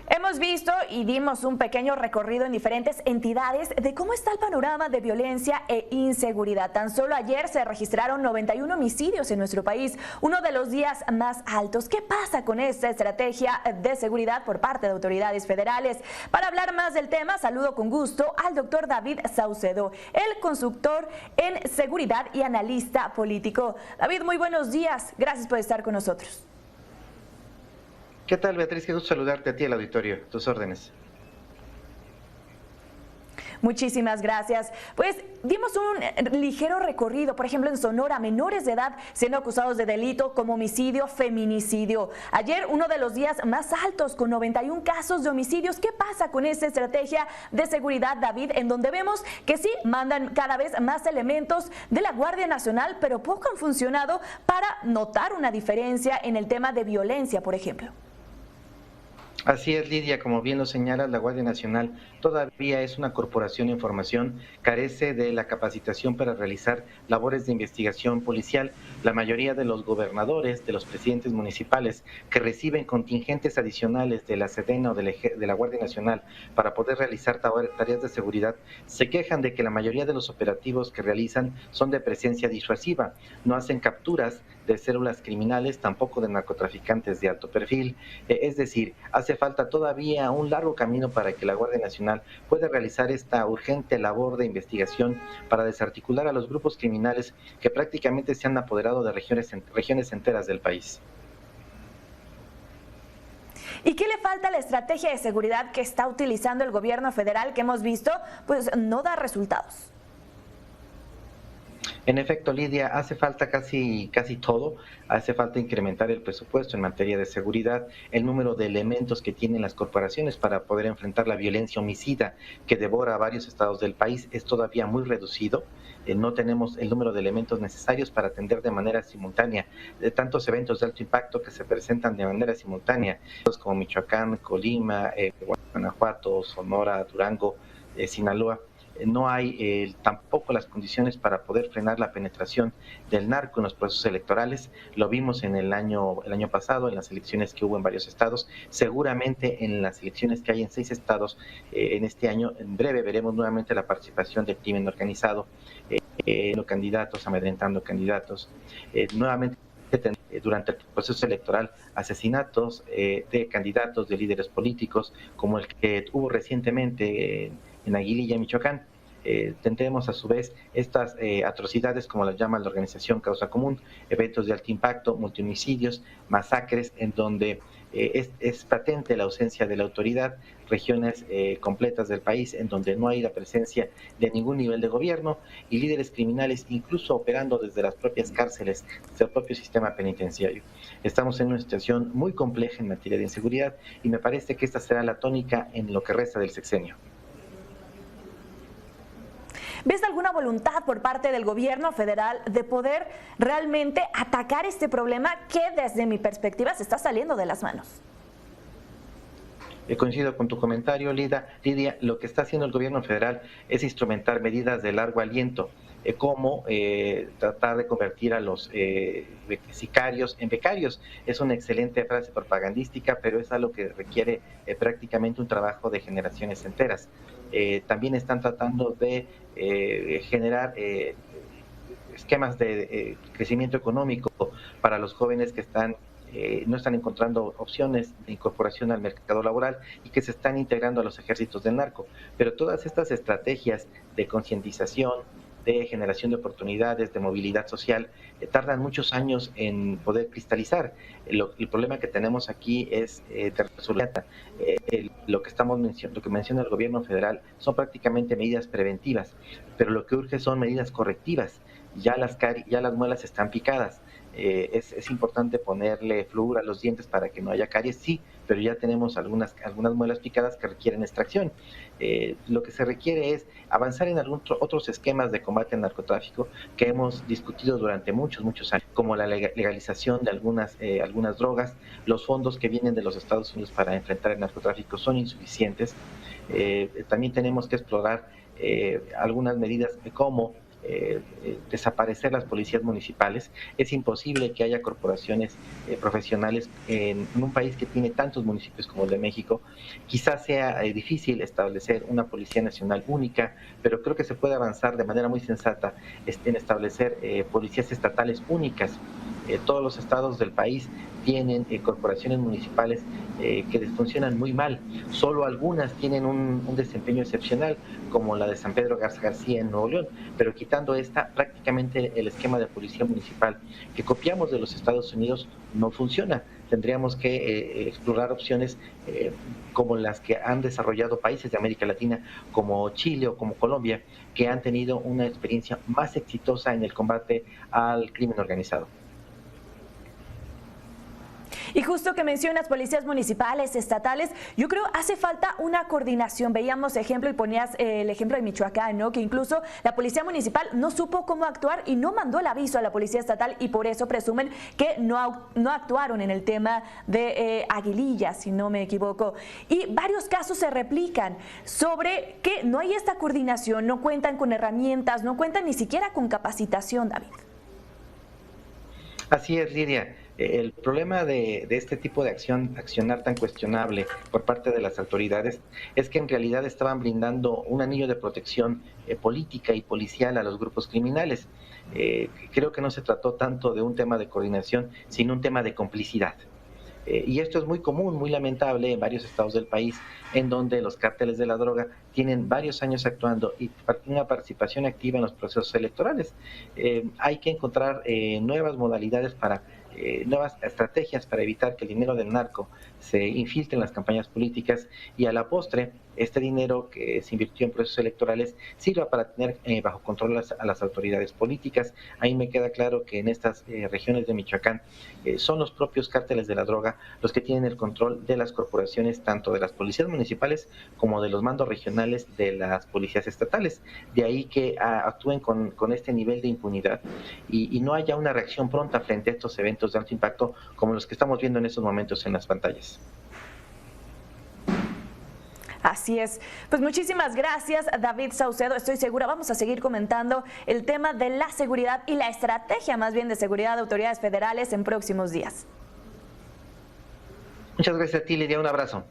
Hemos visto y dimos un pequeño recorrido en diferentes entidades de cómo está el panorama de violencia e inseguridad. Tan solo ayer se registraron 91 homicidios en nuestro país, uno de los días más altos. ¿Qué pasa con esta estrategia de seguridad por parte de autoridades federales? Para hablar más del tema, saludo con gusto al doctor David Saucedo, el consultor en seguridad y analista político. David, muy buenos días. Gracias por estar con nosotros. ¿Qué tal, Beatriz? Qué gusto saludarte a ti, al auditorio. Tus órdenes. Muchísimas gracias. Pues dimos un ligero recorrido, por ejemplo, en Sonora, menores de edad siendo acusados de delito como homicidio, feminicidio. Ayer uno de los días más altos con 91 casos de homicidios. ¿Qué pasa con esta estrategia de seguridad, David? En donde vemos que sí, mandan cada vez más elementos de la Guardia Nacional, pero poco han funcionado para notar una diferencia en el tema de violencia, por ejemplo. Así es, Lidia, como bien lo señalas, la Guardia Nacional todavía es una corporación en formación, carece de la capacitación para realizar labores de investigación policial. La mayoría de los gobernadores, de los presidentes municipales que reciben contingentes adicionales de la Sedena o de la Guardia Nacional para poder realizar tareas de seguridad, se quejan de que la mayoría de los operativos que realizan son de presencia disuasiva, no hacen capturas de células criminales, tampoco de narcotraficantes de alto perfil, es decir, hace falta todavía un largo camino para que la Guardia Nacional pueda realizar esta urgente labor de investigación para desarticular a los grupos criminales que prácticamente se han apoderado de regiones enteras del país. ¿Y qué le falta a la estrategia de seguridad que está utilizando el gobierno federal que hemos visto? Pues no da resultados. En efecto, Lidia, hace falta casi todo, hace falta incrementar el presupuesto en materia de seguridad, el número de elementos que tienen las corporaciones para poder enfrentar la violencia homicida que devora a varios estados del país es todavía muy reducido. No tenemos el número de elementos necesarios para atender de manera simultánea de tantos eventos de alto impacto que se presentan de manera simultánea, como Michoacán, Colima, Guanajuato, Sonora, Durango, Sinaloa. No hay tampoco las condiciones para poder frenar la penetración del narco en los procesos electorales. Lo vimos en el año pasado, en las elecciones que hubo en varios estados. Seguramente en las elecciones que hay en 6 estados en este año, en breve veremos nuevamente la participación del crimen organizado, candidatos, amedrentando candidatos. Nuevamente durante el proceso electoral asesinatos de candidatos, de líderes políticos, como el que hubo recientemente en Aguililla, Michoacán. Tendremos a su vez estas atrocidades, como las llama la organización Causa Común, eventos de alto impacto, multihomicidios, masacres, en donde es patente la ausencia de la autoridad, regiones completas del país en donde no hay la presencia de ningún nivel de gobierno y líderes criminales incluso operando desde las propias cárceles, desde el propio sistema penitenciario. Estamos en una situación muy compleja en materia de inseguridad y me parece que esta será la tónica en lo que resta del sexenio. ¿Ves alguna voluntad por parte del gobierno federal de poder realmente atacar este problema que desde mi perspectiva se está saliendo de las manos? Coincido con tu comentario, Lidia. Lo que está haciendo el gobierno federal es instrumentar medidas de largo aliento, como tratar de convertir a los sicarios en becarios. Es una excelente frase propagandística, pero es algo que requiere prácticamente un trabajo de generaciones enteras. También están tratando de generar esquemas de crecimiento económico para los jóvenes que no están encontrando opciones de incorporación al mercado laboral y que se están integrando a los ejércitos del narco. Pero todas estas estrategias de concientización, de generación de oportunidades, de movilidad social, tardan muchos años en poder cristalizar. El problema que tenemos aquí es de resolución. Lo que menciona el gobierno federal son prácticamente medidas preventivas, pero lo que urge son medidas correctivas. Ya las muelas están picadas. Es importante ponerle flúor a los dientes para que no haya caries, sí, pero ya tenemos algunas muelas picadas que requieren extracción. Lo que se requiere es avanzar en otros esquemas de combate al narcotráfico que hemos discutido durante muchos años, como la legalización de algunas drogas. Los fondos que vienen de los Estados Unidos para enfrentar el narcotráfico son insuficientes. También tenemos que explorar algunas medidas como desaparecer las policías municipales. Es imposible que haya corporaciones profesionales en un país que tiene tantos municipios como el de México. Quizás sea difícil establecer una policía nacional única, pero creo que se puede avanzar de manera muy sensata en establecer policías estatales únicas. Todos los estados del país tienen corporaciones municipales que funcionan muy mal. Solo algunas tienen un desempeño excepcional, como la de San Pedro Garza García en Nuevo León, pero quitando esta, prácticamente el esquema de policía municipal que copiamos de los Estados Unidos no funciona. Tendríamos que explorar opciones como las que han desarrollado países de América Latina, como Chile o como Colombia, que han tenido una experiencia más exitosa en el combate al crimen organizado. Y justo que mencionas policías municipales, estatales, yo creo hace falta una coordinación. Veíamos ejemplo y ponías el ejemplo de Michoacán, ¿no? Que incluso la policía municipal no supo cómo actuar y no mandó el aviso a la policía estatal y por eso presumen que no actuaron en el tema de Aguililla, si no me equivoco. Y varios casos se replican sobre que no hay esta coordinación, no cuentan con herramientas, no cuentan ni siquiera con capacitación, David. Así es, Lidia. El problema de este tipo de accionar tan cuestionable por parte de las autoridades es que en realidad estaban brindando un anillo de protección política y policial a los grupos criminales. Creo que no se trató tanto de un tema de coordinación, sino un tema de complicidad. Y esto es muy común, muy lamentable en varios estados del país, en donde los cárteles de la droga tienen varios años actuando y una participación activa en los procesos electorales. Hay que encontrar nuevas modalidades nuevas estrategias para evitar que el dinero del narco se infiltre en las campañas políticas y a la postre este dinero que se invirtió en procesos electorales sirva para tener bajo control a las autoridades políticas. Ahí me queda claro que en estas regiones de Michoacán son los propios cárteles de la droga los que tienen el control de las corporaciones, tanto de las policías municipales como de los mandos regionales de las policías estatales. De ahí que actúen con este nivel de impunidad y no haya una reacción pronta frente a estos eventos de alto impacto como los que estamos viendo en estos momentos en las pantallas. Así es. Pues muchísimas gracias, David Saucedo. Estoy segura, vamos a seguir comentando el tema de la seguridad y la estrategia más bien de seguridad de autoridades federales en próximos días. Muchas gracias a ti, Lidia. Un abrazo.